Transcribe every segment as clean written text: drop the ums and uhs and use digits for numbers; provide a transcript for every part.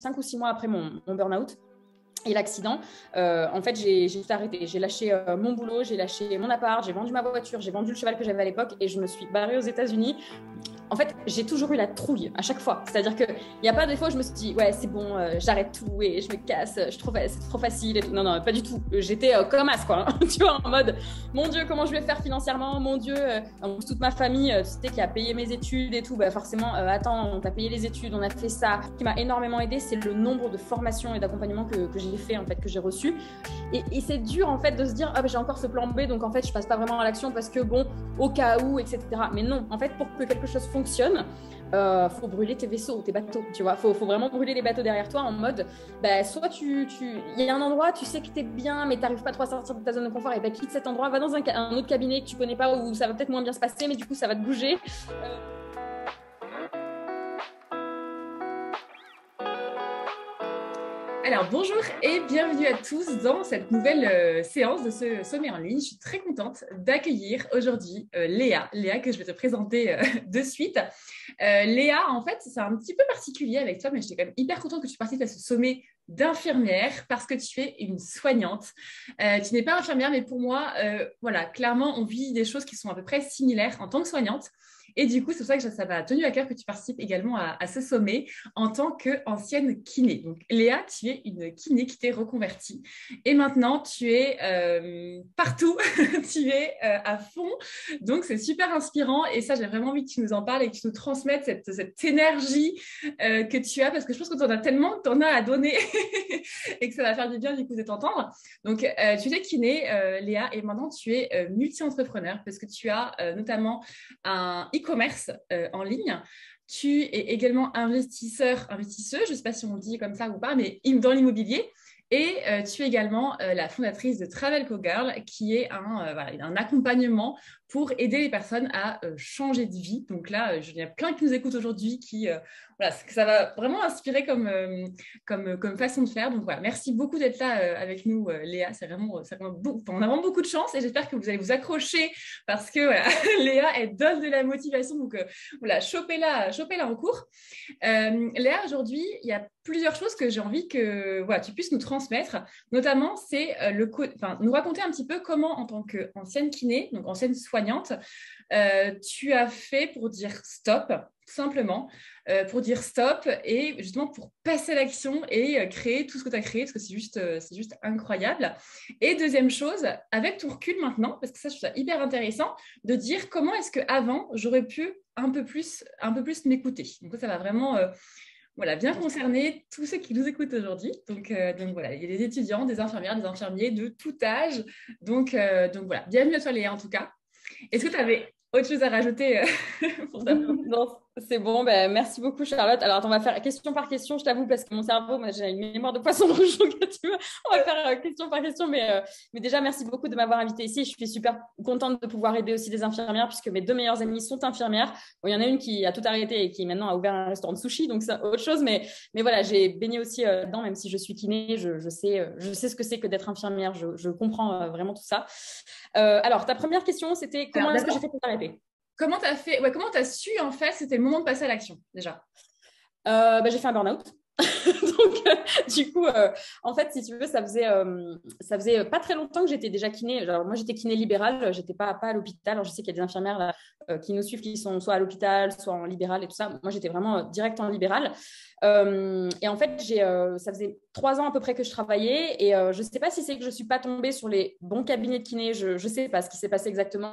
5 ou 6 mois après mon burn-out et l'accident. En fait, j'ai tout arrêté. J'ai lâché mon boulot, j'ai lâché mon appart, j'ai vendu ma voiture, j'ai vendu le cheval que j'avais à l'époque et je me suis barrée aux États-Unis. En fait, j'ai toujours eu la trouille à chaque fois. C'est-à-dire qu'il n'y a pas des fois où je me suis dit, ouais, c'est bon, j'arrête tout et je me casse, c'est trop facile. Et tout. Non, non, pas du tout. J'étais comme as, quoi. Tu vois, en mode, mon Dieu, comment je vais faire financièrement? Mon Dieu, toute ma famille, tu sais, qui a payé mes études et tout, bah forcément, attends, on t'a payé les études, on a fait ça. Ce qui m'a énormément aidé, c'est le nombre de formations et d'accompagnements que j'ai fait, en fait, que j'ai reçus. Et c'est dur, en fait, de se dire, ah, bah, j'ai encore ce plan B, donc en fait, je passe pas vraiment à l'action parce que, bon, au cas où, etc. Mais non, en fait, pour que quelque chose fonctionne, faut brûler tes vaisseaux, tes bateaux, tu vois. Faut vraiment brûler les bateaux derrière toi en mode, bah, soit il y a un endroit, tu sais que t'es bien, mais t'arrives pas trop à sortir de ta zone de confort, et bah, quitte cet endroit, va dans un autre cabinet que tu connais pas où ça va peut-être moins bien se passer, mais du coup, ça va te bouger. Alors bonjour et bienvenue à tous dans cette nouvelle séance de ce sommet en ligne. Je suis très contente d'accueillir aujourd'hui Léa que je vais te présenter de suite. Léa, en fait, c'est un petit peu particulier avec toi, mais j'étais quand même hyper contente que tu participes à ce sommet d'infirmière parce que tu es une soignante. Tu n'es pas infirmière, mais pour moi, voilà, clairement, on vit des choses qui sont à peu près similaires en tant que soignante. Et du coup, c'est pour ça que ça m'a tenu à cœur que tu participes également à ce sommet en tant qu'ancienne kiné. Donc, Léa, tu es une kiné qui t'est reconvertie. Et maintenant, tu es partout. Tu es à fond. Donc, c'est super inspirant. Et ça, j'ai vraiment envie que tu nous en parles et que tu nous transmettes cette énergie que tu as parce que je pense que tu en as tellement que tu en as à donner et que ça va faire du bien du coup de t'entendre. Donc, tu es kiné, Léa, et maintenant, tu es multi-entrepreneur parce que tu as notamment un e-commerce en ligne. Tu es également investisseuse, je ne sais pas si on dit comme ça ou pas, mais dans l'immobilier. Et tu es également la fondatrice de Travel Co Girl, qui est un accompagnement pour aider les personnes à changer de vie. Donc là, il y a plein qui nous écoutent aujourd'hui qui, voilà, ça va vraiment inspirer comme façon de faire. Donc voilà, merci beaucoup d'être là avec nous, Léa. On a vraiment beaucoup de chance et j'espère que vous allez vous accrocher parce que voilà, Léa, elle donne de la motivation. Donc voilà, chopez-la en cours. Léa, aujourd'hui, il y a plusieurs choses que j'ai envie que voilà, tu puisses nous transmettre. Notamment, c'est nous raconter un petit peu comment, en tant qu'ancienne kiné, donc ancienne soignante, tu as fait pour dire stop, tout simplement, pour dire stop et justement pour passer à l'action et créer tout ce que tu as créé, parce que c'est juste incroyable. Et deuxième chose, avec ton recul maintenant, parce que ça, je trouve ça hyper intéressant, de dire comment est-ce qu'avant, j'aurais pu un peu plus m'écouter. Donc ça va vraiment voilà, bien concerner tous ceux qui nous écoutent aujourd'hui. Donc voilà, il y a des étudiants, des infirmières, des infirmiers de tout âge. Donc voilà, bienvenue à toi Léa en tout cas. Est-ce que tu avais autre chose à rajouter pour ta Non, c'est bon, ben, merci beaucoup Charlotte. Alors attends, on va faire question par question, je t'avoue, parce que mon cerveau, moi j'ai une mémoire de poisson rouge, donc on va faire question par question. Mais déjà, merci beaucoup de m'avoir invitée ici. Je suis super contente de pouvoir aider aussi des infirmières, puisque mes deux meilleures amies sont infirmières. Bon, il y en a une qui a tout arrêté et qui maintenant a ouvert un restaurant de sushi, donc c'est autre chose. Mais voilà, j'ai baigné aussi dedans, même si je suis kiné, je sais ce que c'est que d'être infirmière, je comprends vraiment tout ça. Alors, ta première question, c'était comment est-ce que j'ai fait pour arrêter? Comment tu as fait, ouais, comment tu as su en fait, c'était le moment de passer à l'action déjà? J'ai fait un burn-out. Donc, du coup, en fait, si tu veux, ça faisait pas très longtemps que j'étais déjà kiné. Alors, moi, j'étais kiné libérale, j'étais pas à l'hôpital. Alors, je sais qu'il y a des infirmières là, qui nous suivent, qui sont soit à l'hôpital, soit en libéral et tout ça. Moi, j'étais vraiment direct en libéral. Et en fait, ça faisait 3 ans à peu près que je travaillais et je ne sais pas si c'est que je ne suis pas tombée sur les bons cabinets de kiné, je ne sais pas ce qui s'est passé exactement,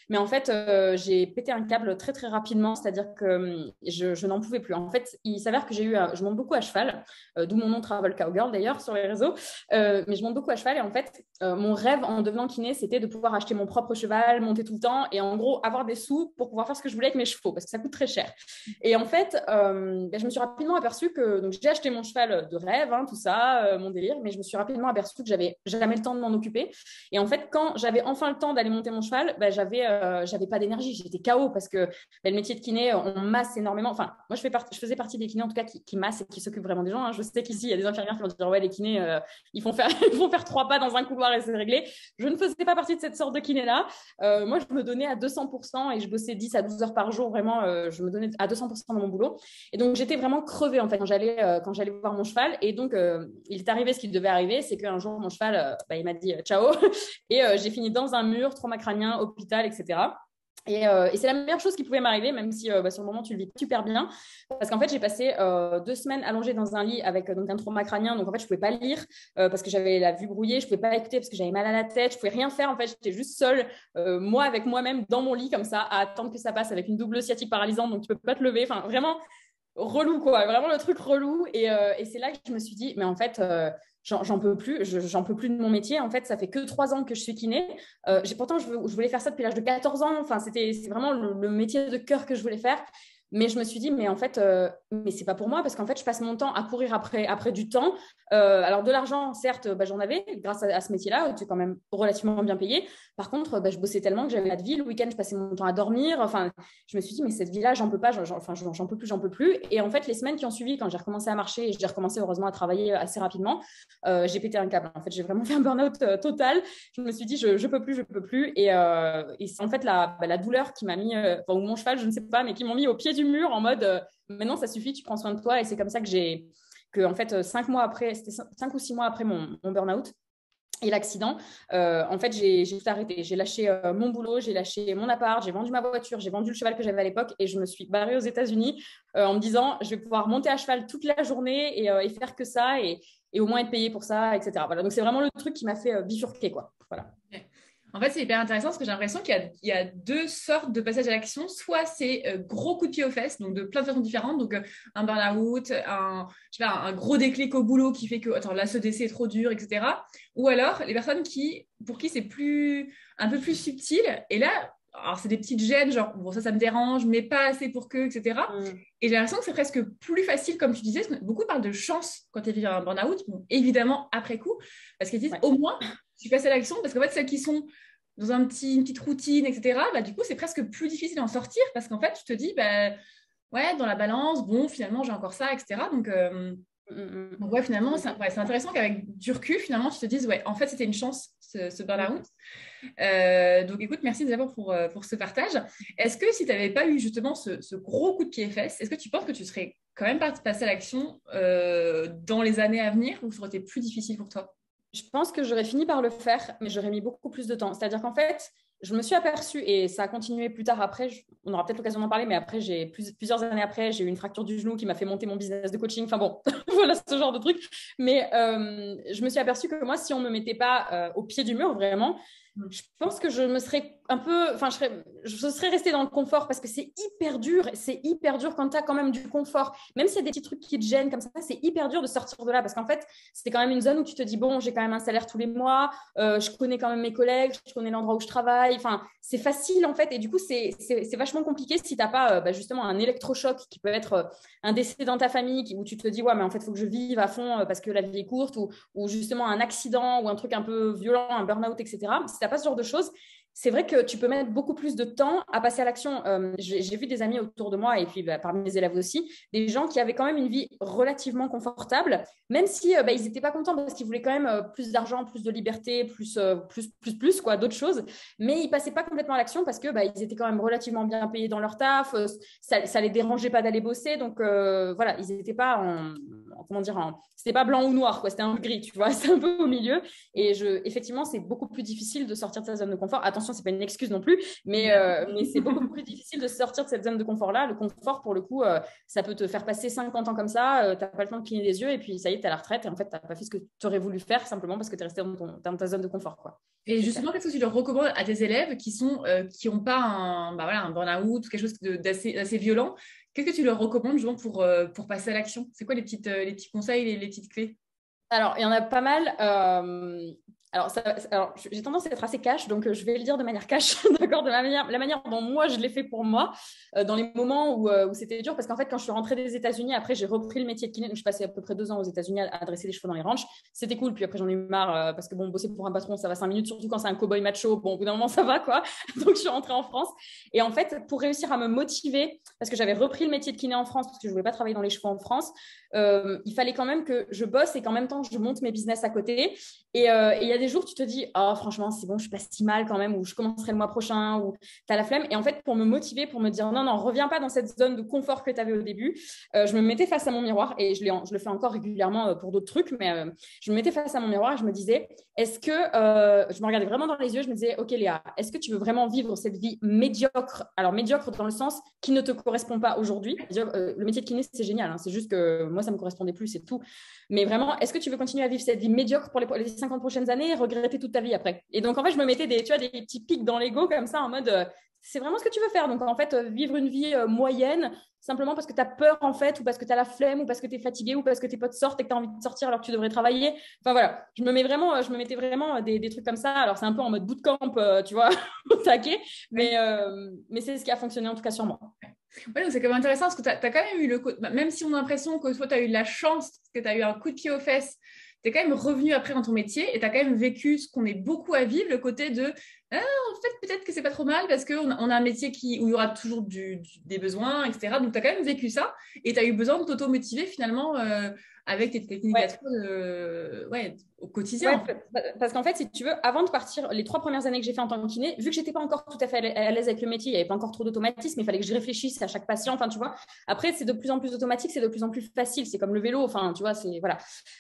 mais en fait, j'ai pété un câble très très rapidement, c'est-à-dire que je n'en pouvais plus. En fait, il s'avère que je monte beaucoup à cheval, d'où mon nom Travel Cowgirl d'ailleurs sur les réseaux, mais je monte beaucoup à cheval et en fait, mon rêve en devenant kiné, c'était de pouvoir acheter mon propre cheval, monter tout le temps et en gros avoir des sous pour pouvoir faire ce que je voulais avec mes chevaux, parce que ça coûte très cher. Et en fait, je me suis rapidement aperçue que donc j'ai acheté mon cheval de rêve, hein, tout ça, mon délire, mais je me suis rapidement aperçue que j'avais jamais le temps de m'en occuper. Et en fait, quand j'avais enfin le temps d'aller monter mon cheval, j'avais pas d'énergie, j'étais KO parce que le métier de kiné, on masse énormément. Enfin, moi, je faisais partie des kinés en tout cas qui massent et qui s'occupent vraiment des gens. Hein. Je sais qu'ici, il y a des infirmières qui vont dire, ouais, les kinés, ils font faire 3 pas dans un couloir et c'est réglé. Je ne faisais pas partie de cette sorte de kiné-là. Moi, je me donnais à 200% et je bossais 10 à 12 heures par jour. Vraiment, je me donnais à 200% dans mon boulot. Et donc, j'étais vraiment crevée, en fait, quand j'allais voir mon cheval. Et donc, il est arrivé ce qui devait arriver, c'est qu'un jour, mon cheval, il m'a dit ciao. Et j'ai fini dans un mur, trauma crânien, hôpital, etc. Et c'est la meilleure chose qui pouvait m'arriver, même si sur le moment, tu le vis super bien. Parce qu'en fait, j'ai passé 2 semaines allongée dans un lit avec donc, un trauma crânien. Donc, en fait, je ne pouvais pas lire parce que j'avais la vue brouillée. Je ne pouvais pas écouter parce que j'avais mal à la tête. Je ne pouvais rien faire. En fait, j'étais juste seule, moi, avec moi-même, dans mon lit, comme ça, à attendre que ça passe avec une double sciatique paralysante. Donc, tu ne peux pas te lever. Enfin, vraiment relou, quoi. Vraiment le truc relou. Et c'est là que je me suis dit, mais en fait... j'en peux plus, j'en peux plus de mon métier. En fait, ça fait que 3 ans que je suis kiné. Pourtant, je voulais faire ça depuis l'âge de 14 ans. Enfin, c'est vraiment le métier de cœur que je voulais faire. Mais je me suis dit, mais en fait, mais c'est pas pour moi parce qu'en fait, je passe mon temps à courir après du temps. Alors, de l'argent, certes, j'en avais grâce à ce métier-là, où tu es quand même relativement bien payé. Par contre, je bossais tellement que j'avais pas de vie. Le week-end, je passais mon temps à dormir. Enfin, je me suis dit, mais cette vie-là, j'en peux pas. J'en peux plus, j'en peux plus. Et en fait, les semaines qui ont suivi, quand j'ai recommencé à marcher et j'ai recommencé heureusement à travailler assez rapidement, j'ai pété un câble. En fait, j'ai vraiment fait un burn-out total. Je me suis dit, je peux plus, je peux plus. Et c'est en fait la douleur qui m'a mis, ou mon cheval, je ne sais pas, mais qui m'ont mis au pied du mur en mode maintenant, ça suffit, tu prends soin de toi. Et c'est comme ça en fait, 5 mois après, c'était 5 ou 6 mois après mon burn-out et l'accident, en fait, j'ai tout arrêté. J'ai lâché mon boulot, j'ai lâché mon appart, j'ai vendu ma voiture, j'ai vendu le cheval que j'avais à l'époque et je me suis barrée aux États-Unis en me disant, je vais pouvoir monter à cheval toute la journée et faire que ça et au moins être payée pour ça, etc. Voilà. Donc, c'est vraiment le truc qui m'a fait bifurquer, quoi. Voilà. Okay. En fait, c'est hyper intéressant parce que j'ai l'impression qu'il y a 2 sortes de passages à l'action. Soit c'est gros coup de pied aux fesses, donc de plein de façons différentes. Donc, un burn-out, un gros déclic au boulot qui fait que attends, là, ce décès est trop dur, etc. Ou alors, les personnes pour qui c'est un peu plus subtil. Et là, alors c'est des petites gênes, genre, bon, ça me dérange, mais pas assez pour que, etc. Et j'ai l'impression que c'est presque plus facile, comme tu disais, parce que beaucoup parlent de chance quand tu vis un burn-out, bon, évidemment après coup, parce qu'ils disent au moins, tu passes à l'action, parce qu'en fait, celles qui sont dans une petite routine, etc., du coup, c'est presque plus difficile d'en sortir, parce qu'en fait, tu te dis, ouais, dans la balance, bon, finalement, j'ai encore ça, etc. Donc ouais, finalement, c'est intéressant qu'avec du recul, finalement, tu te dises, ouais, en fait, c'était une chance, ce burn-out. Donc, écoute, merci d'abord pour ce partage. Est-ce que si tu n'avais pas eu justement ce gros coup de pied-fesses, est-ce que tu penses que tu serais quand même passé à l'action dans les années à venir ou ça aurait été plus difficile pour toi? Je pense que j'aurais fini par le faire, mais j'aurais mis beaucoup plus de temps. C'est-à-dire qu'en fait, je me suis aperçue, et ça a continué plus tard après, on aura peut-être l'occasion d'en parler, mais après, plusieurs années après, j'ai eu une fracture du genou qui m'a fait monter mon business de coaching. Enfin bon, voilà ce genre de truc. Mais je me suis aperçue que moi, si on ne me mettait pas au pied du mur, vraiment, je pense que je me serais un peu, enfin, je serais restée dans le confort parce que c'est hyper dur quand tu as quand même du confort. Même s'il y a des petits trucs qui te gênent comme ça, c'est hyper dur de sortir de là parce qu'en fait, c'est quand même une zone où tu te dis, bon, j'ai quand même un salaire tous les mois, je connais quand même mes collègues, je connais l'endroit où je travaille. Enfin, c'est facile en fait. Et du coup, c'est vachement compliqué si tu n'as pas justement un électrochoc qui peut être un décès dans ta famille où tu te dis, ouais, mais en fait, il faut que je vive à fond parce que la vie est courte ou justement un accident ou un truc un peu violent, un burn-out, etc. Si tu n'as pas ce genre de choses, c'est vrai que tu peux mettre beaucoup plus de temps à passer à l'action. J'ai vu des amis autour de moi et puis parmi mes élèves aussi, des gens qui avaient quand même une vie relativement confortable, même si ils n'étaient pas contents parce qu'ils voulaient quand même plus d'argent, plus de liberté, plus quoi, d'autres choses. Mais ils passaient pas complètement à l'action parce que ils étaient quand même relativement bien payés dans leur taf, ça les dérangeait pas d'aller bosser. Donc voilà, ils n'étaient pas c'était pas blanc ou noir, quoi, c'était un peu gris, tu vois, c'est un peu au milieu. Et effectivement, c'est beaucoup plus difficile de sortir de sa zone de confort. Attention, c'est pas une excuse non plus, mais c'est beaucoup plus difficile de sortir de cette zone de confort-là. Le confort, pour le coup, ça peut te faire passer 50 ans comme ça, t'as pas le temps de cligner les yeux et puis ça y est, t'es à la retraite et en fait, t'as pas fait ce que tu aurais voulu faire simplement parce que t'es resté dans ta zone de confort, quoi. Et justement, qu'est-ce que tu leur recommandes à tes élèves qui n'ont pas un burn-out ou quelque chose d'assez violent? Qu'est-ce que tu leur recommandes justement pour passer à l'action? C'est quoi les petits conseils, les petites clés? Alors, il y en a pas mal. Alors, j'ai tendance à être assez cash, donc je vais le dire de manière cash, d'accord, de la manière dont moi je l'ai fait pour moi, dans les moments où c'était dur, parce qu'en fait, quand je suis rentrée des États-Unis, après j'ai repris le métier de kiné, donc je passais à peu près 2 ans aux États-Unis à dresser des chevaux dans les ranchs. C'était cool, puis après j'en ai eu marre, parce que bon, bosser pour un patron, ça va 5 minutes, surtout quand c'est un cow-boy macho, bon, au bout d'un moment, ça va, quoi. Donc je suis rentrée en France. Et en fait, pour réussir à me motiver, parce que j'avais repris le métier de kiné en France, parce que je ne voulais pas travailler dans les chevaux en France, il fallait quand même que je bosse et qu'en même temps, je monte mes business à côté. Et il y a des jours, tu te dis, oh, franchement, c'est bon, je suis pas si mal quand même, ou je commencerai le mois prochain, ou tu as la flemme. Et en fait, pour me motiver, pour me dire, non, non, reviens pas dans cette zone de confort que tu avais au début, je me mettais face à mon miroir, et je le fais encore régulièrement pour d'autres trucs, mais je me mettais face à mon miroir et je me disais, est-ce que, je me regardais vraiment dans les yeux, je me disais, ok Léa, est-ce que tu veux vraiment vivre cette vie médiocre? Alors médiocre dans le sens qui ne te correspond pas aujourd'hui. Le métier de kiné, c'est génial, hein, c'est juste que moi, ça me correspondait plus, c'est tout. Mais vraiment, est-ce que tu veux continuer à vivre cette vie médiocre pour les 50 prochaines années et regretter toute ta vie après? Et donc, en fait, je me mettais des petits pics dans l'ego comme ça, en mode, c'est vraiment ce que tu veux faire. Donc, en fait, vivre une vie moyenne, simplement parce que tu as peur, en fait, ou parce que tu as la flemme, ou parce que tu es fatigué, ou parce que tes potes sortent et que tu as envie de sortir alors que tu devrais travailler. Enfin, voilà, je me mettais vraiment des trucs comme ça. Alors, c'est un peu en mode bootcamp, tu vois, au taquet, mais c'est ce qui a fonctionné, en tout cas, sur moi. Ouais, donc c'est quand même intéressant parce que tu as quand même eu même si on a l'impression que toi, tu as eu de la chance, que tu as eu un coup de pied aux fesses, tu es quand même revenu après dans ton métier et tu as quand même vécu ce qu'on est beaucoup à vivre, le côté de en fait, peut-être que c'est pas trop mal parce qu'on a un métier où il y aura toujours des besoins, etc. Donc, tu as quand même vécu ça et tu as eu besoin de t'auto-motiver finalement avec tes techniques au quotidien. Parce qu'en fait, si tu veux, avant de partir, les 3 premières années que j'ai fait en tant que kiné, vu que j'étais pas encore tout à fait à l'aise avec le métier, il n'y avait pas encore trop d'automatisme, il fallait que je réfléchisse à chaque patient. Enfin, tu vois. Après, c'est de plus en plus automatique, c'est de plus en plus facile. C'est comme le vélo. Enfin, tu vois, c'est voilà.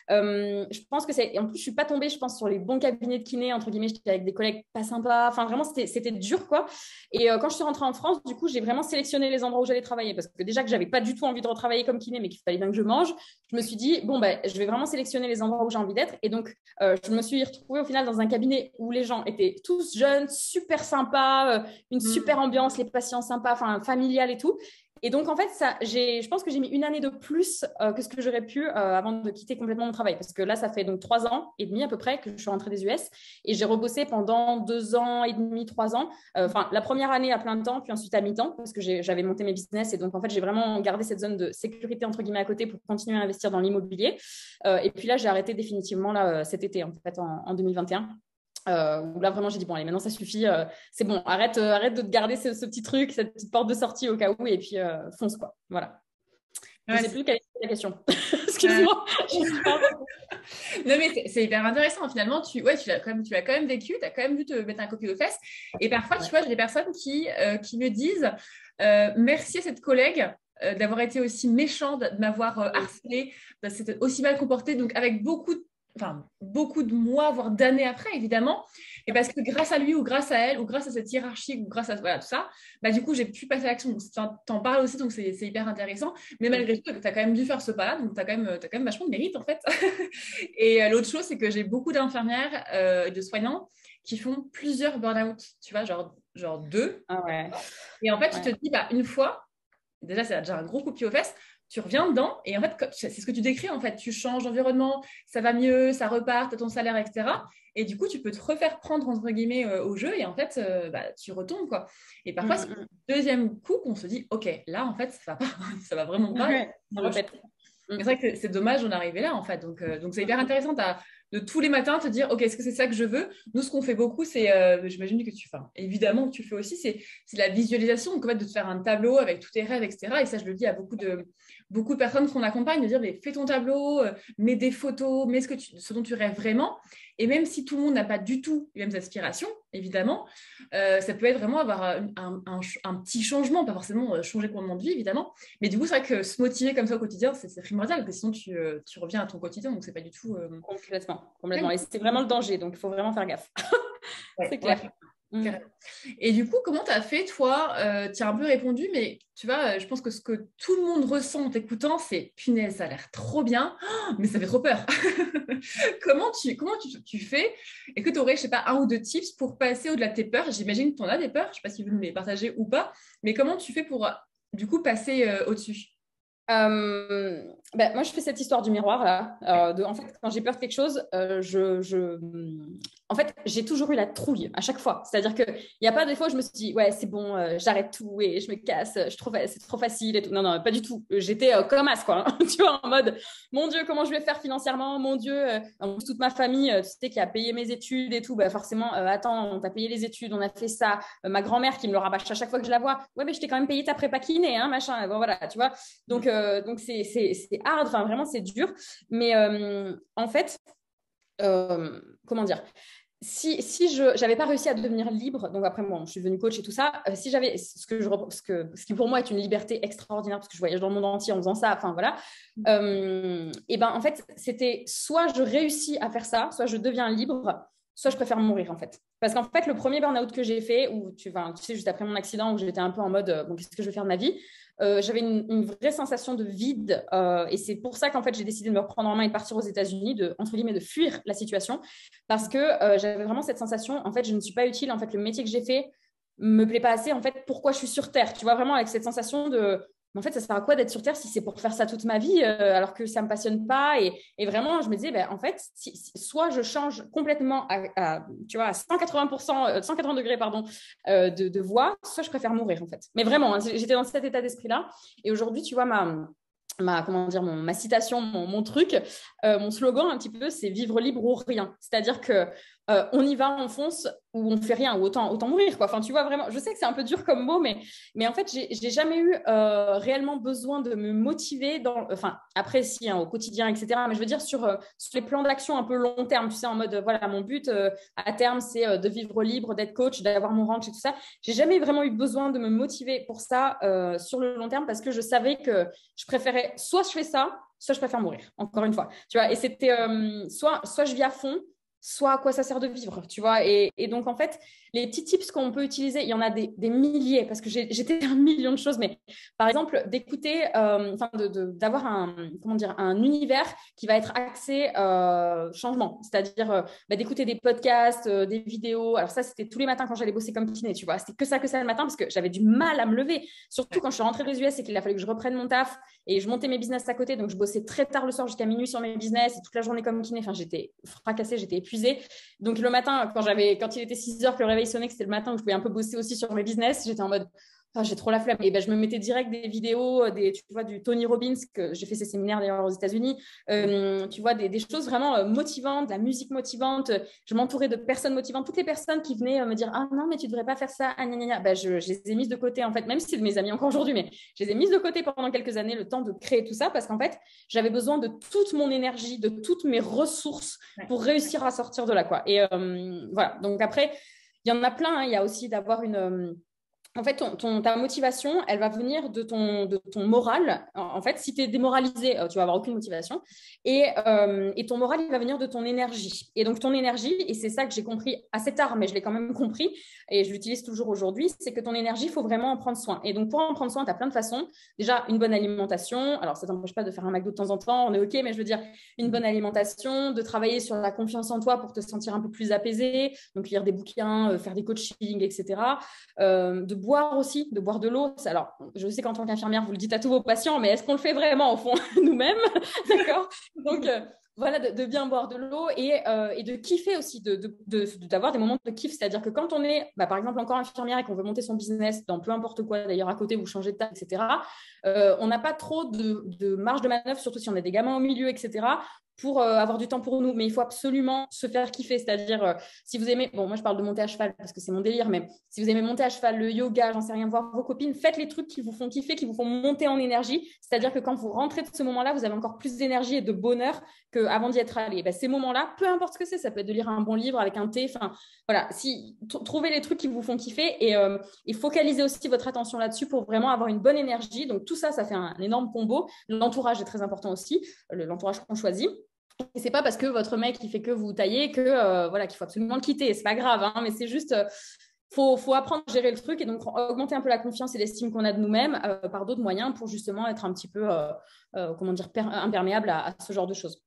Je pense que c'est. En plus, je suis pas tombée, je pense, sur les bons cabinets de kiné entre guillemets. J'étais avec des collègues pas sympas. Enfin, vraiment, c'était dur, quoi. Et quand je suis rentrée en France, du coup, j'ai vraiment sélectionné les endroits où j'allais travailler parce que déjà que j'avais pas du tout envie de retravailler comme kiné, mais qu'il fallait bien que je mange. Je me suis dit bon, ben, je vais vraiment sélectionner les endroits où j'ai envie d'être. Et donc, je me suis retrouvée au final dans un cabinet où les gens étaient tous jeunes, super sympas, une super ambiance, les patients sympas, enfin familial et tout. Et donc, en fait, je pense que j'ai mis une année de plus que ce que j'aurais pu avant de quitter complètement mon travail. Parce que là, ça fait donc 3 ans et demi à peu près que je suis rentrée des US. Et j'ai rebossé pendant 2 ans et demi, 3 ans. Enfin, la première année à plein temps, puis ensuite à mi-temps, parce que j'avais monté mes business. Et donc, en fait, j'ai vraiment gardé cette zone de sécurité, entre guillemets, à côté pour continuer à investir dans l'immobilier. Et puis là, j'ai arrêté définitivement là, cet été, en fait, en 2021. Où là vraiment j'ai dit bon allez maintenant ça suffit, c'est bon, arrête de te garder ce petit truc, cette petite porte de sortie au cas où, et puis fonce quoi, voilà. Je sais plus quelle est la question. Excuse-moi. Non mais c'est hyper intéressant finalement, tu l'as quand même vécu, tu as quand même dû te mettre un coup aux fesses et parfois tu vois j'ai des personnes qui me disent merci à cette collègue d'avoir été aussi méchant, de m'avoir harcelé, de s'être aussi mal comporté, donc avec beaucoup de mois, voire d'années après, évidemment. Et parce que grâce à lui ou grâce à elle ou grâce à cette hiérarchie ou grâce à voilà, tout ça, bah, du coup, j'ai pu passer à l'action. T'en parles aussi, donc c'est hyper intéressant. Mais malgré tout, tu as quand même dû faire ce pas-là, donc tu as quand même vachement de mérite, en fait. Et l'autre chose, c'est que j'ai beaucoup d'infirmières et de soignants qui font plusieurs burn-out, tu vois, genre 2. Ah ouais. Et en fait, tu te dis, bah, une fois, déjà, c'est déjà un gros coup de pied aux fesses. Tu reviens dedans et en fait, c'est ce que tu décris, en fait, tu changes d'environnement, ça va mieux, ça repart, tu as ton salaire, etc. Et du coup, tu peux te refaire prendre, entre guillemets, au jeu et en fait, tu retombes, quoi. Et parfois, c'est le deuxième coup qu'on se dit, OK, là, en fait, ça va pas, ça va vraiment pas. Ouais, c'est vrai que c'est dommage d'en arriver là, en fait. Donc c'est hyper intéressant de tous les matins te dire, OK, est-ce que c'est ça que je veux? Nous, ce qu'on fait beaucoup, c'est, j'imagine que évidemment que tu fais aussi, c'est la visualisation, donc en fait, de te faire un tableau avec tous tes rêves, etc. Et ça, je le dis à beaucoup de personnes qu'on accompagne, de dire, mais fais ton tableau, mets des photos, mets ce dont tu rêves vraiment. Et même si tout le monde n'a pas du tout les mêmes aspirations, évidemment, ça peut être vraiment avoir un petit changement, pas forcément changer complètement de vie, évidemment. Mais du coup, c'est vrai que se motiver comme ça au quotidien, c'est primordial, parce que sinon, tu reviens à ton quotidien, donc c'est pas du tout... Complètement. Et c'est vraiment le danger, donc il faut vraiment faire gaffe. C'est clair. Ouais. Et du coup, comment tu as fait, toi tu as un peu répondu, mais tu vois, je pense que ce que tout le monde ressent en t'écoutant, c'est punaise, ça a l'air trop bien, mais ça fait trop peur. Comment tu fais? Est-ce que tu aurais, je sais pas, 1 ou 2 tips pour passer au-delà de tes peurs? J'imagine que tu en as des peurs, je sais pas si tu veux nous les partager ou pas, mais comment tu fais pour, du coup, passer au-dessus? Moi, je fais cette histoire du miroir là. En fait, quand j'ai peur de quelque chose, en fait, j'ai toujours eu la trouille à chaque fois. C'est-à-dire qu'il n'y a pas des fois où je me suis dit, ouais, c'est bon, j'arrête tout et je me casse, c'est trop facile et tout. Non, non, pas du tout. J'étais comme as, quoi. Hein. Tu vois, en mode, mon Dieu, comment je vais faire financièrement? Mon Dieu, en plus, toute ma famille, tu sais, qui a payé mes études et tout, forcément, attends, on t'a payé les études, on a fait ça. Ma grand-mère qui me le rabâche à chaque fois que je la vois, ouais, mais je t'ai quand même payé ta prépa kiné, hein, machin. Bon, voilà, tu vois. Donc c'est hard, enfin vraiment c'est dur. Mais en fait, comment dire, si je n'avais pas réussi à devenir libre, donc après moi je suis devenue coach et tout ça, si j'avais ce qui pour moi est une liberté extraordinaire parce que je voyage dans le monde entier en faisant ça, enfin voilà, et ben en fait c'était soit je réussis à faire ça, soit je deviens libre, soit je préfère mourir en fait. Parce qu'en fait le premier burn-out que j'ai fait, où tu sais juste après mon accident où j'étais un peu en mode bon qu'est-ce que je vais faire de ma vie, j'avais une vraie sensation de vide et c'est pour ça qu'en fait j'ai décidé de me reprendre en main et de partir aux États-Unis, entre guillemets de fuir la situation parce que j'avais vraiment cette sensation en fait je ne suis pas utile, en fait le métier que j'ai fait me plaît pas assez, en fait pourquoi je suis sur Terre, tu vois, vraiment avec cette sensation de mais en fait ça sert à quoi d'être sur Terre si c'est pour faire ça toute ma vie alors que ça me passionne pas et vraiment je me disais en fait soit je change complètement tu vois à 180%, 180 degrés pardon de voix, soit je préfère mourir en fait. Mais vraiment, hein, j'étais dans cet état d'esprit-là. Et aujourd'hui, tu vois, comment dire, ma citation, mon truc, mon slogan un petit peu, c'est vivre libre ou rien. C'est-à-dire que on y va, on fonce ou on fait rien, ou autant mourir, quoi. Enfin, tu vois, vraiment, je sais que c'est un peu dur comme mot, mais en fait, j'ai jamais eu réellement besoin de me motiver enfin, après, si, hein, au quotidien, etc. Mais je veux dire, sur les plans d'action un peu long terme, tu sais, en mode, voilà, mon but à terme, c'est de vivre libre, d'être coach, d'avoir mon ranch et tout ça. J'ai jamais vraiment eu besoin de me motiver pour ça sur le long terme parce que je savais que je préférais, soit je fais ça, soit je préfère mourir, encore une fois. Tu vois, et c'était soit je vis à fond, soit à quoi ça sert de vivre, tu vois. Et donc, en fait, les petits tips qu'on peut utiliser, il y en a des milliers, parce que j'étais un million de choses, mais par exemple, d'écouter, d'avoir comment dire, un univers qui va être axé changement, c'est-à-dire d'écouter des podcasts, des vidéos. Alors ça, c'était tous les matins quand j'allais bosser comme kiné, tu vois. C'était que ça le matin, parce que j'avais du mal à me lever, surtout quand je suis rentrée des US et qu'il a fallu que je reprenne mon taf, et je montais mes business à côté, donc je bossais très tard le soir jusqu'à minuit sur mes business, et toute la journée comme kiné, enfin, j'étais fracassée, j'étais épuisée. Donc le matin, quand il était 6 heures que le réveil sonnait, que c'était le matin où je pouvais un peu bosser aussi sur mes business, j'étais en mode j'ai trop la flemme. Et je me mettais direct des vidéos, tu vois, du Tony Robbins, que j'ai fait ses séminaires d'ailleurs aux États-Unis. Tu vois, des choses vraiment motivantes, de la musique motivante. Je m'entourais de personnes motivantes. Toutes les personnes qui venaient me dire ah non, mais tu devrais pas faire ça. Ah, gna, gna, gna. Je les ai mises de côté, en fait, même si c'est de mes amis encore aujourd'hui, mais je les ai mises de côté pendant quelques années, le temps de créer tout ça, parce qu'en fait, j'avais besoin de toute mon énergie, de toutes mes ressources pour réussir à sortir de là, quoi. Et voilà. Donc après, il y en a plein. Hein. Il y a aussi d'avoir en fait, ta motivation, elle va venir de ton moral. En fait, si tu es démoralisé, tu vas avoir aucune motivation. Et ton moral, il va venir de ton énergie. Et donc, ton énergie, et c'est ça que j'ai compris assez tard, mais je l'ai quand même compris, et je l'utilise toujours aujourd'hui, c'est que ton énergie, il faut vraiment en prendre soin. Et donc, pour en prendre soin, tu as plein de façons. Déjà, une bonne alimentation. Alors, ça ne t'empêche pas de faire un McDo de temps en temps, on est OK, mais je veux dire, une bonne alimentation, de travailler sur la confiance en toi pour te sentir un peu plus apaisé. Donc, lire des bouquins, faire des coachings, etc. De boire aussi, de boire de l'eau. Alors, je sais qu'en tant qu'infirmière, vous le dites à tous vos patients, mais est-ce qu'on le fait vraiment au fond nous-mêmes? D'accord. Donc, voilà, de bien boire de l'eau et de kiffer aussi, d'avoir des moments de kiff. C'est-à-dire que quand on est, par exemple, encore infirmière et qu'on veut monter son business dans peu importe quoi, d'ailleurs à côté, vous changez de table, etc., on n'a pas trop de marge de manœuvre, surtout si on a des gamins au milieu, etc., pour avoir du temps pour nous. Mais il faut absolument se faire kiffer. C'est-à-dire, si vous aimez, bon, moi je parle de monter à cheval parce que c'est mon délire, mais si vous aimez monter à cheval, le yoga, j'en sais rien, voir vos copines, faites les trucs qui vous font kiffer, qui vous font monter en énergie. C'est-à-dire que quand vous rentrez de ce moment-là, vous avez encore plus d'énergie et de bonheur qu'avant d'y être allé. Ces moments-là, peu importe ce que c'est, ça peut être de lire un bon livre avec un thé, enfin voilà, trouvez les trucs qui vous font kiffer et focalisez aussi votre attention là-dessus pour vraiment avoir une bonne énergie. Donc tout ça, ça fait un énorme combo. L'entourage est très important aussi, l'entourage qu'on choisit. Et c'est pas parce que votre mec il fait que vous tailler que voilà qu'il faut absolument le quitter. C'est pas grave, hein, mais c'est juste faut apprendre à gérer le truc et donc augmenter un peu la confiance et l'estime qu'on a de nous-mêmes par d'autres moyens pour justement être un petit peu comment dire imperméable à ce genre de choses.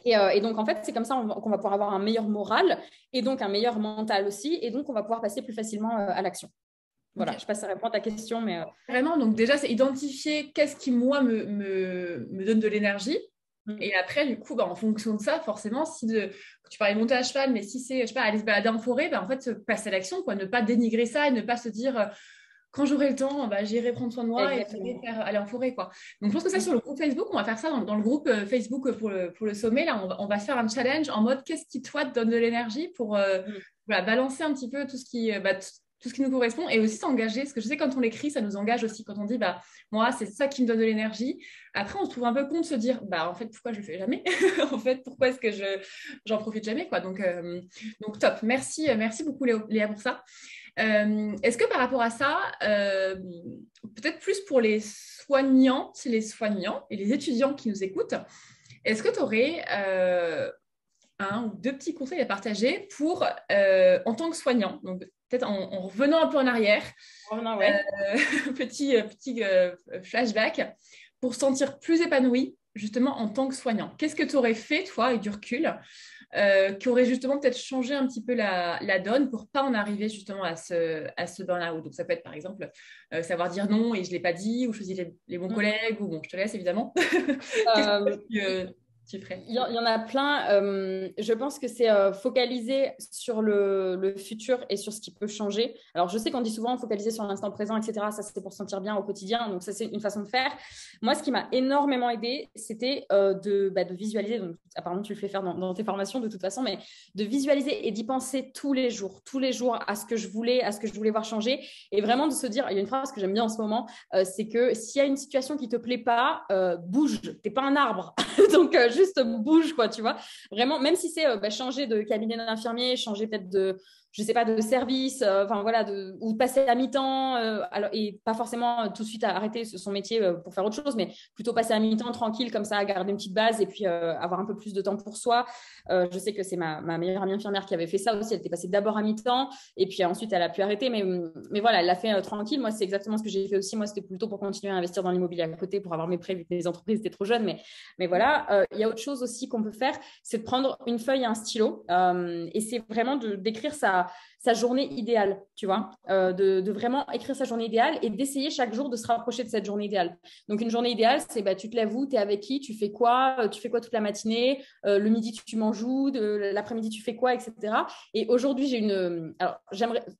Et donc en fait c'est comme ça qu'on va pouvoir avoir un meilleur moral et donc un meilleur mental aussi et donc on va pouvoir passer plus facilement à l'action. Voilà, je ne sais pas si ça répond à ta question, mais… Vraiment, donc déjà, c'est identifier qu'est-ce qui, moi, me donne de l'énergie. Et après, du coup, en fonction de ça, forcément, tu parlais de monter à cheval, mais si c'est, je sais pas, aller se balader en forêt, en fait, passer à l'action, quoi, ne pas dénigrer ça et ne pas se dire, quand j'aurai le temps, j'irai prendre soin de moi et j'irai aller en forêt, quoi. Donc, je pense que ça, sur le groupe Facebook, on va faire ça dans le groupe Facebook pour le sommet, là, on va se faire un challenge en mode, qu'est-ce qui, toi, te donne de l'énergie pour balancer un petit peu tout ce qui… tout ce qui nous correspond et aussi s'engager, parce que je sais quand on l'écrit, ça nous engage aussi, quand on dit moi c'est ça qui me donne de l'énergie. Après on se trouve un peu con de se dire en fait pourquoi je le fais jamais en fait pourquoi est-ce que j'en profite jamais quoi. Donc top, merci beaucoup Léa pour ça. Est-ce que par rapport à ça, peut-être plus pour les soignants et les étudiants qui nous écoutent, est-ce que tu aurais un ou deux petits conseils à partager pour en tant que soignant, donc peut-être en revenant un peu en arrière, petit flashback, pour se sentir plus épanoui justement en tant que soignant. Qu'est-ce que tu aurais fait, toi, avec du recul, qui aurait justement peut-être changé un petit peu la donne pour pas en arriver justement à ce burn-out? Donc ça peut être par exemple savoir dire non et je ne l'ai pas dit, ou choisir les bons collègues, ou bon, je te laisse évidemment. Qu'est-ce que tu ferais? Il y en a plein. Je pense que c'est focaliser sur le futur et sur ce qui peut changer. Alors, je sais qu'on dit souvent focaliser sur l'instant présent, etc. Ça, c'est pour se sentir bien au quotidien. Donc, ça, c'est une façon de faire. Moi, ce qui m'a énormément aidé, c'était de visualiser. Donc, apparemment, tu le fais faire dans tes formations de toute façon, mais de visualiser et d'y penser tous les jours à ce que je voulais voir changer. Et vraiment de se dire, il y a une phrase que j'aime bien en ce moment, c'est que s'il y a une situation qui ne te plaît pas, bouge. Tu n'es pas un arbre. Donc, juste bouge, quoi, tu vois. Vraiment, même si c'est changer de cabinet d'infirmier, changer peut-être je sais pas, de service, ou passer à mi-temps, et pas forcément tout de suite arrêter son métier pour faire autre chose, mais plutôt passer à mi-temps tranquille, comme ça, garder une petite base et puis avoir un peu plus de temps pour soi. Je sais que c'est ma meilleure amie infirmière qui avait fait ça aussi. Elle était passée d'abord à mi-temps et puis ensuite elle a pu arrêter, mais voilà, elle l'a fait tranquille. Moi, c'est exactement ce que j'ai fait aussi. Moi, c'était plutôt pour continuer à investir dans l'immobilier à côté, pour avoir mes prêts vu que les entreprises étaient trop jeunes. Mais voilà, il y a autre chose aussi qu'on peut faire, c'est de prendre une feuille et un stylo et c'est vraiment d'écrire sa journée idéale, tu vois, de vraiment écrire sa journée idéale et d'essayer chaque jour de se rapprocher de cette journée idéale. Donc, une journée idéale, c'est tu te lèves où, tu es avec qui, tu fais quoi toute la matinée, le midi, tu manges où, l'après-midi, tu fais quoi, etc. Et aujourd'hui, j'ai alors,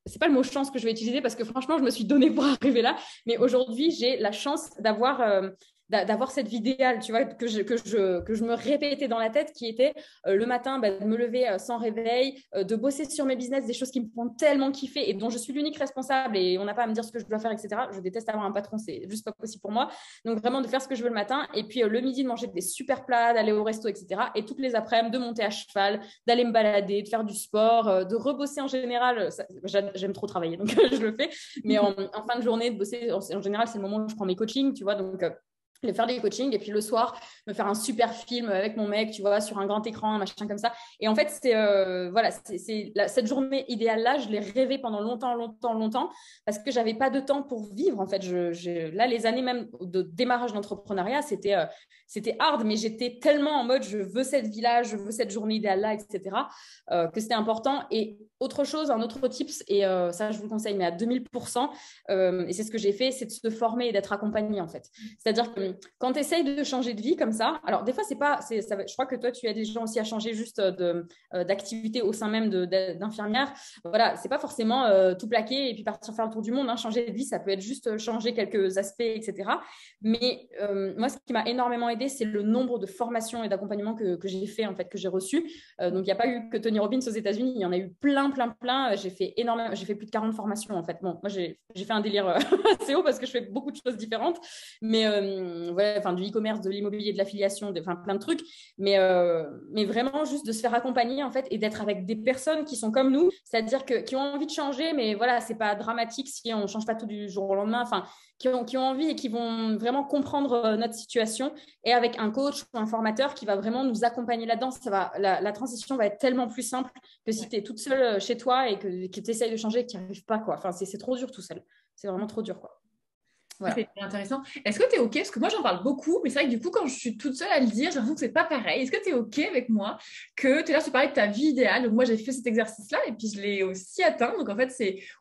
c'est pas le mot chance que je vais utiliser parce que franchement, je me suis donné pour arriver là, mais aujourd'hui, j'ai la chance d'avoir cette vie idéale, tu vois, que je me répétais dans la tête, qui était le matin, de me lever sans réveil, de bosser sur mes business, des choses qui me font tellement kiffer et dont je suis l'unique responsable et on n'a pas à me dire ce que je dois faire, etc. Je déteste avoir un patron, c'est juste pas possible pour moi. Donc vraiment de faire ce que je veux le matin et puis le midi de manger des super plats, d'aller au resto, etc. Et toutes les après-midi de monter à cheval, d'aller me balader, de faire du sport, de rebosser en général. J'aime trop travailler, donc je le fais. Mais en fin de journée, de bosser, en général, c'est le moment où je prends mes coachings, tu vois, donc faire des coachings et puis le soir me faire un super film avec mon mec, tu vois, sur un grand écran, un machin comme ça. Et en fait, cette journée idéale là, je l'ai rêvée pendant longtemps parce que j'avais pas de temps pour vivre. En fait, là, les années même de démarrage d'entrepreneuriat, c'était hard, mais j'étais tellement en mode je veux cette vie-là, je veux cette journée idéale là, etc. Que c'était important. Et autre chose, un autre tips, et ça, je vous le conseille, mais à 2000%, et c'est ce que j'ai fait, c'est de se former et d'être accompagné, en fait. C'est-à-dire que quand tu essayes de changer de vie comme ça, alors des fois, je crois que toi, tu aides les gens aussi à changer juste d'activité au sein même d'infirmière. Voilà, c'est pas forcément tout plaquer et puis partir faire le tour du monde. Hein. Changer de vie, ça peut être juste changer quelques aspects, etc. Mais moi, ce qui m'a énormément aidé, c'est le nombre de formations et d'accompagnements que j'ai fait, en fait, que j'ai reçus. Donc, il n'y a pas eu que Tony Robbins aux États-Unis, il y en a eu plein. J'ai fait plus de 40 formations, en fait. Bon, moi, j'ai fait un délire assez haut parce que je fais beaucoup de choses différentes. Mais voilà, du e-commerce, de l'immobilier, de l'affiliation, plein de trucs. Mais vraiment, juste de se faire accompagner, en fait, et d'être avec des personnes qui sont comme nous, c'est-à-dire qui ont envie de changer, mais voilà, c'est pas dramatique si on ne change pas tout du jour au lendemain. Enfin, qui ont envie et qui vont vraiment comprendre notre situation, et avec un coach ou un formateur qui va vraiment nous accompagner là-dedans, la transition va être tellement plus simple que si tu es toute seule chez toi et que tu essayes de changer et que tu n'y arrives pas, quoi. Enfin, c'est trop dur tout seul. C'est vraiment trop dur, quoi. Voilà. C'est intéressant. Est-ce que tu es OK? Parce que moi, j'en parle beaucoup, mais c'est vrai que du coup, quand je suis toute seule à le dire, j'ai l'impression que c'est pas pareil. Est-ce que tu es OK avec moi que tout à l'heure, tu parlais de ta vie idéale? Donc, moi, j'ai fait cet exercice-là et puis je l'ai aussi atteint. Donc, en fait,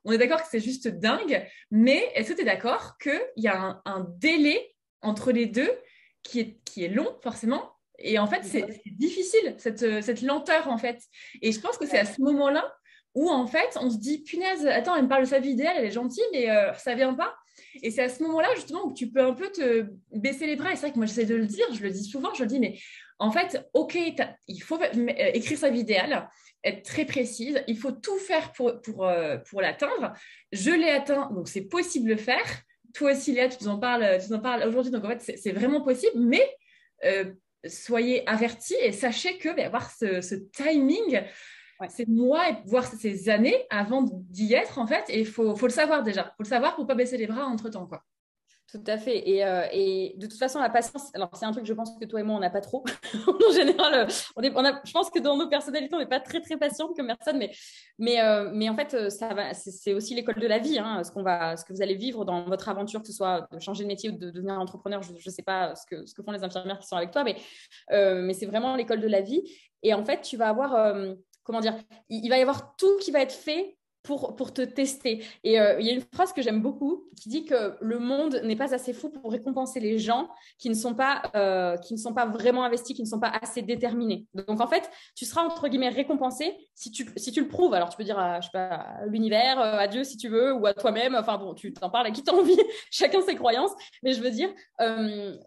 on est d'accord que c'est juste dingue. Mais est-ce que tu es d'accord qu'il y a un délai entre les deux qui est long, forcément? Et en fait, c'est difficile, cette lenteur, en fait. Et je pense que c'est à ce moment-là où, en fait, on se dit, punaise, attends, elle me parle de sa vie idéale, elle est gentille, mais ça vient pas. Et c'est à ce moment-là, justement, où tu peux un peu te baisser les bras. Et c'est vrai que moi, j'essaie de le dire, je le dis souvent, je le dis, mais en fait, OK, il faut écrire sa vie idéale, être très précise, il faut tout faire pour l'atteindre. Je l'ai atteint, donc c'est possible de le faire. Toi aussi, Léa, tu en parles aujourd'hui, donc en fait, c'est vraiment possible, mais soyez avertis et sachez que avoir ce timing, c'est mois, voire ces années avant d'y être, en fait, et il faut le savoir déjà. Il faut le savoir pour ne pas baisser les bras entre-temps, quoi. Tout à fait. Et de toute façon, la patience, alors c'est un truc, je pense que toi et moi, on n'a pas trop. En général, je pense que dans nos personnalités, on n'est pas très, très patiente comme personne. Mais en fait, ça va, c'est aussi l'école de la vie. Hein, ce que vous allez vivre dans votre aventure, que ce soit de changer de métier ou de devenir entrepreneur. Je ne sais pas ce que font les infirmières qui sont avec toi, mais c'est vraiment l'école de la vie. Et en fait, tu vas avoir, comment dire, il va y avoir tout qui va être fait pour te tester. Et il y a une phrase que j'aime beaucoup qui dit que le monde n'est pas assez fou pour récompenser les gens qui ne sont pas vraiment investis, qui ne sont pas assez déterminés. Donc, en fait, tu seras, entre guillemets, récompensé si tu le prouves. Alors, tu peux dire je sais pas, à l'univers, à Dieu si tu veux, ou à toi-même. Enfin, bon, tu t'en parles à qui tu as envie. Chacun ses croyances. Mais je veux dire,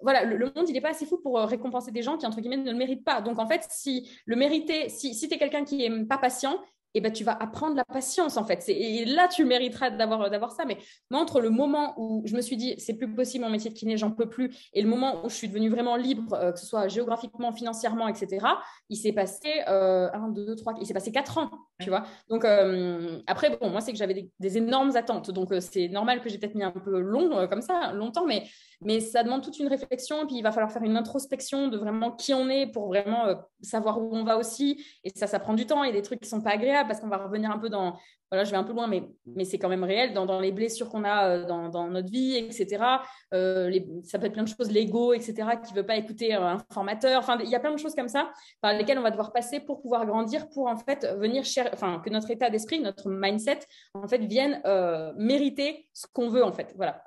voilà, le monde, il n'est pas assez fou pour récompenser des gens qui, entre guillemets, ne le méritent pas. Donc, en fait, si tu es quelqu'un qui n'est pas patient, et ben, tu vas apprendre la patience, en fait. Et là, tu mériteras d'avoir ça. Mais moi, entre le moment où je me suis dit, c'est plus possible, mon métier de kiné, j'en peux plus, et le moment où je suis devenue vraiment libre, que ce soit géographiquement, financièrement, etc., il s'est passé 4 ans, tu vois. Donc, après, bon, moi, c'est que j'avais des énormes attentes. Donc, c'est normal que j'ai peut-être mis un peu longtemps, mais ça demande toute une réflexion. Puis, il va falloir faire une introspection de vraiment qui on est pour vraiment savoir où on va aussi. Et ça prend du temps. Il y a des trucs qui ne sont pas agréables parce qu'on va revenir un peu dans... Voilà, je vais un peu loin, mais c'est quand même réel dans les blessures qu'on a dans notre vie, etc. Ça peut être plein de choses, l'ego, etc., qui ne veut pas écouter un formateur. Enfin, il y a plein de choses comme ça par lesquelles on va devoir passer pour pouvoir grandir, pour en fait que notre état d'esprit, notre mindset, en fait, vienne mériter ce qu'on veut, en fait. Voilà,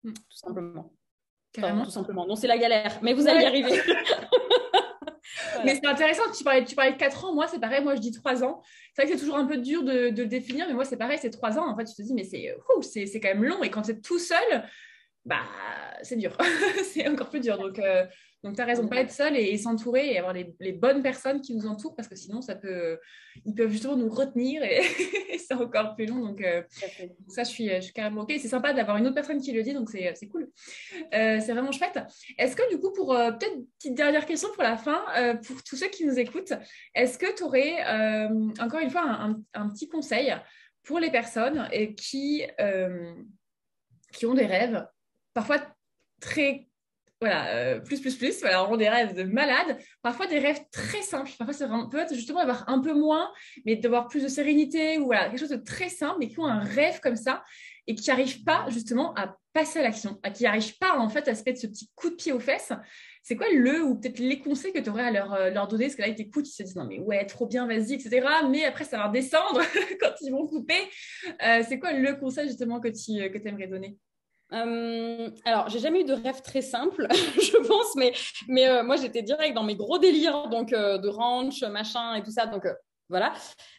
tout simplement. Carrément. Tout simplement. Non, c'est la galère, mais vous allez y arriver. Voilà. Mais c'est intéressant que tu parlais de 4 ans. Moi, c'est pareil. Moi, je dis 3 ans. C'est vrai que c'est toujours un peu dur de le définir, mais moi, c'est pareil. C'est 3 ans. En fait, tu te dis, mais c'est quand même long. Et quand tu es tout seul, bah, c'est dur. C'est encore plus dur. Donc tu as raison, pas être seul et s'entourer et avoir les bonnes personnes qui nous entourent parce que sinon, ils peuvent justement nous retenir et c'est encore plus long. Donc, ça, je suis carrément OK. C'est sympa d'avoir une autre personne qui le dit, donc c'est cool. C'est vraiment chouette. Est-ce que du coup, pour peut-être une petite dernière question pour la fin, pour tous ceux qui nous écoutent, est-ce que tu aurais encore une fois un petit conseil pour les personnes qui ont des rêves parfois très, voilà, plus, voilà, on a des rêves de malade, parfois des rêves très simples, parfois c'est peut-être justement d'avoir un peu moins, mais d'avoir plus de sérénité, ou voilà, quelque chose de très simple, mais qui ont un rêve comme ça, et qui n'arrivent pas justement à passer à l'action, qui n'arrivent pas en fait à se mettre ce petit coup de pied aux fesses. C'est quoi ou peut-être les conseils que tu aurais à leur donner? Parce que là, ils t'écoutent, ils se disent non mais ouais, trop bien, vas-y, etc. Mais après, ça va redescendre quand ils vont couper. C'est quoi le conseil justement que tu aimerais donner? Alors, j'ai jamais eu de rêve très simple, je pense, mais moi, j'étais direct dans mes gros délires, donc de ranch, machin et tout ça, donc voilà.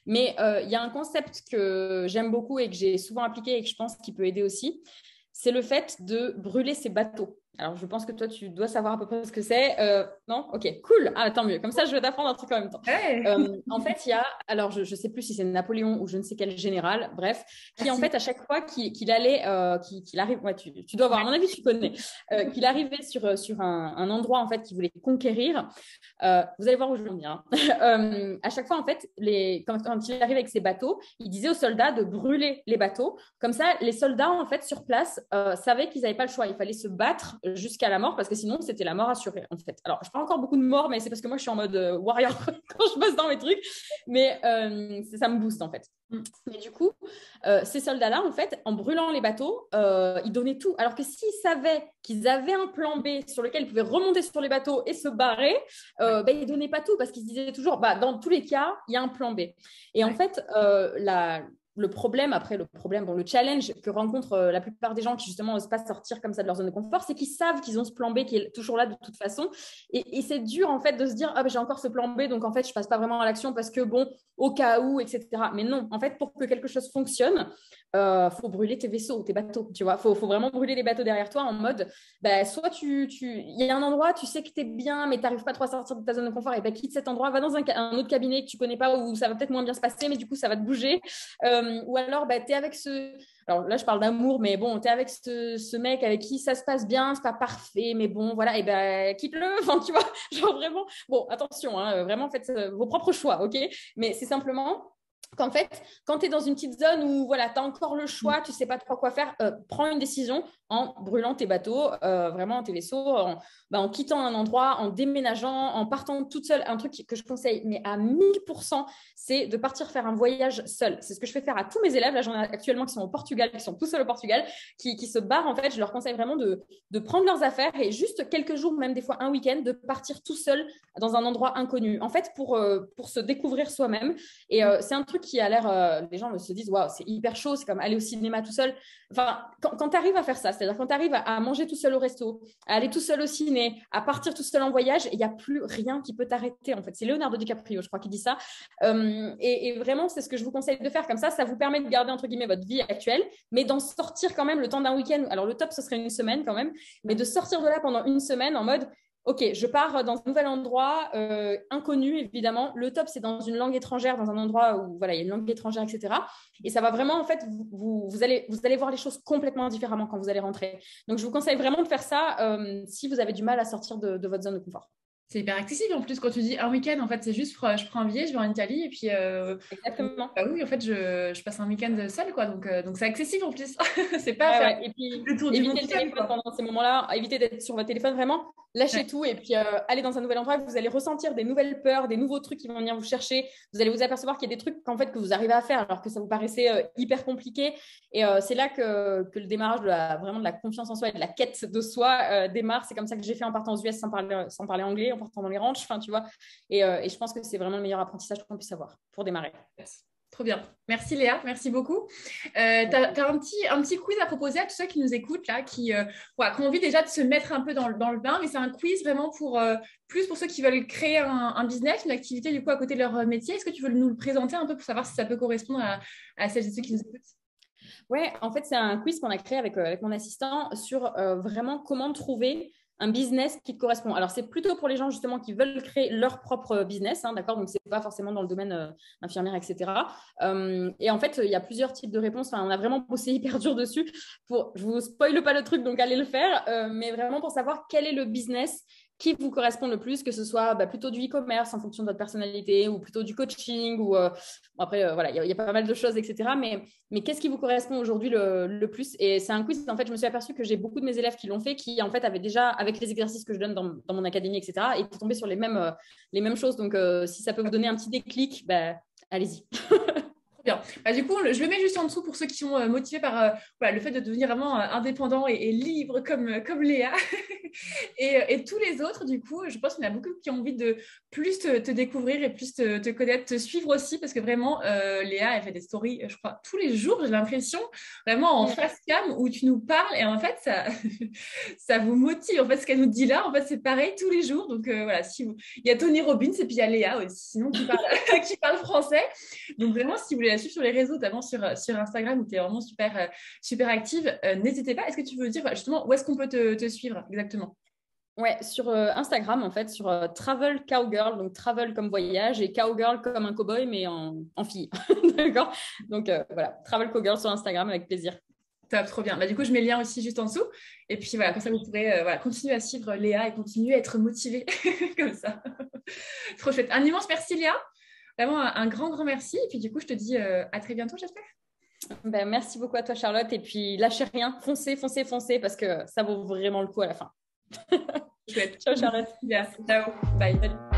Mais il y a un concept que j'aime beaucoup et que j'ai souvent appliqué et que je pense qu'il peut aider aussi, c'est le fait de brûler ses bateaux. Alors, je pense que toi, tu dois savoir à peu près ce que c'est. Non? Ok, cool. Ah, tant mieux. Comme ça, je vais t'apprendre un truc en même temps. Hey. En fait, il y a, alors je ne sais plus si c'est Napoléon ou je ne sais quel général, bref, qui en fait, à chaque fois qu'il allait, qu'il arrive, ouais, tu dois voir, à mon avis, tu connais, qu'il arrivait sur un endroit, en fait, qu'il voulait conquérir. Vous allez voir où je veux en venir. Hein. À chaque fois, en fait, quand il arrivait avec ses bateaux, il disait aux soldats de brûler les bateaux. Comme ça, les soldats, en fait, sur place, savaient qu'ils n'avaient pas le choix. Il fallait se battre jusqu'à la mort parce que sinon, c'était la mort assurée, en fait. Alors, je fais encore beaucoup de morts, mais c'est parce que moi, je suis en mode warrior quand je bosse dans mes trucs. Mais ça me booste, en fait. Mais du coup, ces soldats-là, en fait, en brûlant les bateaux, ils donnaient tout. Alors que s'ils savaient qu'ils avaient un plan B sur lequel ils pouvaient remonter sur les bateaux et se barrer, ils ne donnaient pas tout parce qu'ils se disaient toujours, dans tous les cas, il y a un plan B. Et en fait, le problème, le challenge que rencontrent la plupart des gens qui justement n'osent pas sortir comme ça de leur zone de confort, c'est qu'ils savent qu'ils ont ce plan B qui est toujours là de toute façon. Et c'est dur en fait de se dire, j'ai encore ce plan B, donc en fait, je passe pas vraiment à l'action parce que bon, au cas où, etc. Mais non, en fait, pour que quelque chose fonctionne, faut brûler tes vaisseaux, tes bateaux, tu vois. Faut vraiment brûler les bateaux derrière toi en mode, soit il y a un endroit, tu sais que tu es bien, mais tu n'arrives pas trop à sortir de ta zone de confort, et quitte cet endroit, va dans un autre cabinet que tu connais pas où ça va peut-être moins bien se passer, mais du coup, ça va te bouger. Ou alors, tu es avec alors là, je parle d'amour, mais bon, tu es avec ce mec avec qui ça se passe bien, c'est pas parfait, mais bon, voilà, et quitte-le, enfin, tu vois, genre vraiment, bon, attention, hein, vraiment, faites vos propres choix, ok? Mais c'est simplement qu'en fait, quand tu es dans une petite zone où voilà, tu as encore le choix, tu ne sais pas trop quoi faire, prends une décision en brûlant tes bateaux, vraiment tes vaisseaux, en quittant un endroit, en déménageant, en partant toute seule. Un truc que je conseille, mais à 1000%, c'est de partir faire un voyage seul. C'est ce que je fais faire à tous mes élèves. Là, j'en ai actuellement qui sont au Portugal, qui sont tout seuls au Portugal, qui se barrent. En fait, je leur conseille vraiment de prendre leurs affaires et juste quelques jours, même des fois un week-end, de partir tout seul dans un endroit inconnu. En fait, pour se découvrir soi-même. Et c'est un truc qui a l'air, les gens se disent, waouh, c'est hyper chaud, c'est comme aller au cinéma tout seul. Enfin, quand tu arrives à faire ça, c'est-à-dire quand tu arrives à manger tout seul au resto, à aller tout seul au ciné, à partir tout seul en voyage, il n'y a plus rien qui peut t'arrêter, en fait. C'est Leonardo DiCaprio, je crois, qui dit ça. Et vraiment, c'est ce que je vous conseille de faire comme ça vous permet de garder, entre guillemets, votre vie actuelle, mais d'en sortir quand même le temps d'un week-end. Alors, le top, ce serait une semaine quand même, mais de sortir de là pendant une semaine en mode, OK, je pars dans un nouvel endroit, inconnu, évidemment. Le top, c'est dans une langue étrangère, dans un endroit où voilà, il y a une langue étrangère, etc. Et ça va vraiment, en fait, vous allez voir les choses complètement différemment quand vous allez rentrer. Donc, je vous conseille vraiment de faire ça si vous avez du mal à sortir de votre zone de confort. C'est hyper accessible en plus quand tu dis un week-end, en fait, c'est juste je prends un billet, je vais en Italie et puis. Exactement. Bah oui, en fait, je passe un week-end seul, quoi. Donc c'est accessible en plus. C'est pas faire Et puis, le tour du monde évitez le téléphone pendant ces moments-là, évitez d'être sur votre téléphone, vraiment, lâchez tout et puis allez dans un nouvel endroit, vous allez ressentir des nouvelles peurs, des nouveaux trucs qui vont venir vous chercher. Vous allez vous apercevoir qu'il y a des trucs qu'en fait, que vous arrivez à faire alors que ça vous paraissait hyper compliqué. Et c'est là que le démarrage vraiment de la confiance en soi et de la quête de soi démarre. C'est comme ça que j'ai fait en partant aux US sans parler anglais, en partant dans les ranchs, enfin, tu vois. Et je pense que c'est vraiment le meilleur apprentissage qu'on puisse avoir pour démarrer. Trop bien. Merci Léa, merci beaucoup. Tu as un petit quiz à proposer à tous ceux qui nous écoutent, là, qui ont envie déjà de se mettre un peu dans le bain, mais c'est un quiz vraiment plus pour ceux qui veulent créer un business, une activité du coup à côté de leur métier. Est-ce que tu veux nous le présenter un peu pour savoir si ça peut correspondre à celles et ceux qui nous écoutent? Ouais, en fait, c'est un quiz qu'on a créé avec mon assistant sur vraiment comment trouver un business qui te correspond. Alors, c'est plutôt pour les gens justement qui veulent créer leur propre business, hein, d'accord? Donc, c'est pas forcément dans le domaine infirmière, etc. Et en fait, il y a plusieurs types de réponses. Enfin, on a vraiment bossé hyper dur dessus. Je vous spoile pas le truc, donc allez le faire. Mais vraiment pour savoir quel est le business qui vous correspond le plus, que ce soit plutôt du e-commerce en fonction de votre personnalité ou plutôt du coaching ou après voilà, il y a pas mal de choses, etc. Mais qu'est-ce qui vous correspond aujourd'hui le plus? Et c'est un quiz, en fait, je me suis aperçue que j'ai beaucoup de mes élèves qui l'ont fait, qui en fait avaient déjà, avec les exercices que je donne dans mon académie, etc., et qui tombaient sur les mêmes choses. Donc si ça peut vous donner un petit déclic, allez-y. Bien. Du coup, je le mets juste en dessous pour ceux qui sont motivés par le fait de devenir vraiment indépendant et libre comme Léa. et tous les autres, du coup, je pense qu'il y en a beaucoup qui ont envie de plus te découvrir et plus te connaître, te suivre aussi, parce que vraiment, Léa, elle fait des stories, je crois, tous les jours, j'ai l'impression, vraiment en face cam, où tu nous parles, et en fait, ça vous motive. En fait, ce qu'elle nous dit là, en fait, c'est pareil tous les jours. Donc voilà, il y a Tony Robbins et puis il y a Léa aussi, sinon qui parle français. Donc vraiment, si vous voulez la suivre sur les réseaux, notamment sur Instagram, où tu es vraiment super active, n'hésitez pas. Est-ce que tu veux dire justement où est-ce qu'on peut te suivre exactement? Ouais, sur Instagram, en fait, sur Travel Cowgirl, donc travel comme voyage et cowgirl comme un cowboy, mais en fille. D'accord? Donc voilà, Travel Cowgirl sur Instagram avec plaisir. Top, trop bien. Du coup, je mets le lien aussi juste en dessous. Et puis voilà, comme ça, vous pourrez continuer à suivre Léa et continuer à être motivée comme ça. Trop chouette. Un immense merci, Léa. Vraiment un grand merci. Et puis du coup, je te dis à très bientôt, j'espère. Ben, merci beaucoup à toi, Charlotte. Et puis, lâchez rien. Foncez, foncez, foncez parce que ça vaut vraiment le coup à la fin. Chouette. Ciao, Charlotte. Merci. Ciao. Bye. Salut.